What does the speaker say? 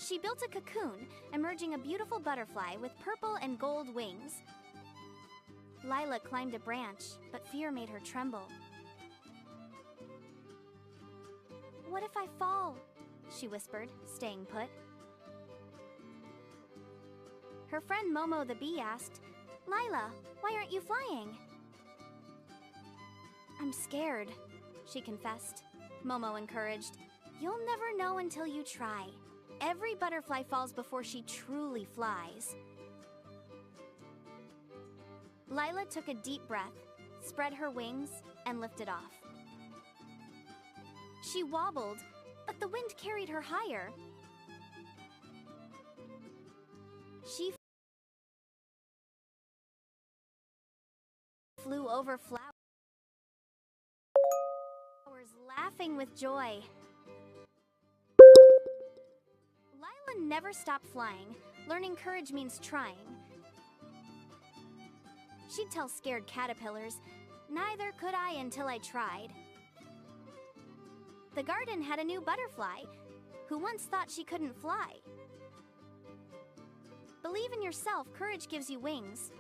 She built a cocoon, emerging a beautiful butterfly with purple and gold wings. Lila climbed a branch, but fear made her tremble. "What if I fall?" she whispered, staying put. Her friend Momo the bee asked, "Lila, why aren't you flying?" "I'm scared," she confessed. Momo encouraged, "You'll never know until you try. Every butterfly falls before she truly flies." Lila took a deep breath, spread her wings, and lifted off. She wobbled, but the wind carried her higher. She flew over flowers, laughing with joy. Lila never stopped flying. Learning courage means trying. She'd tell scared caterpillars, "Neither could I until I tried." The garden had a new butterfly, who once thought she couldn't fly. Believe in yourself, courage gives you wings.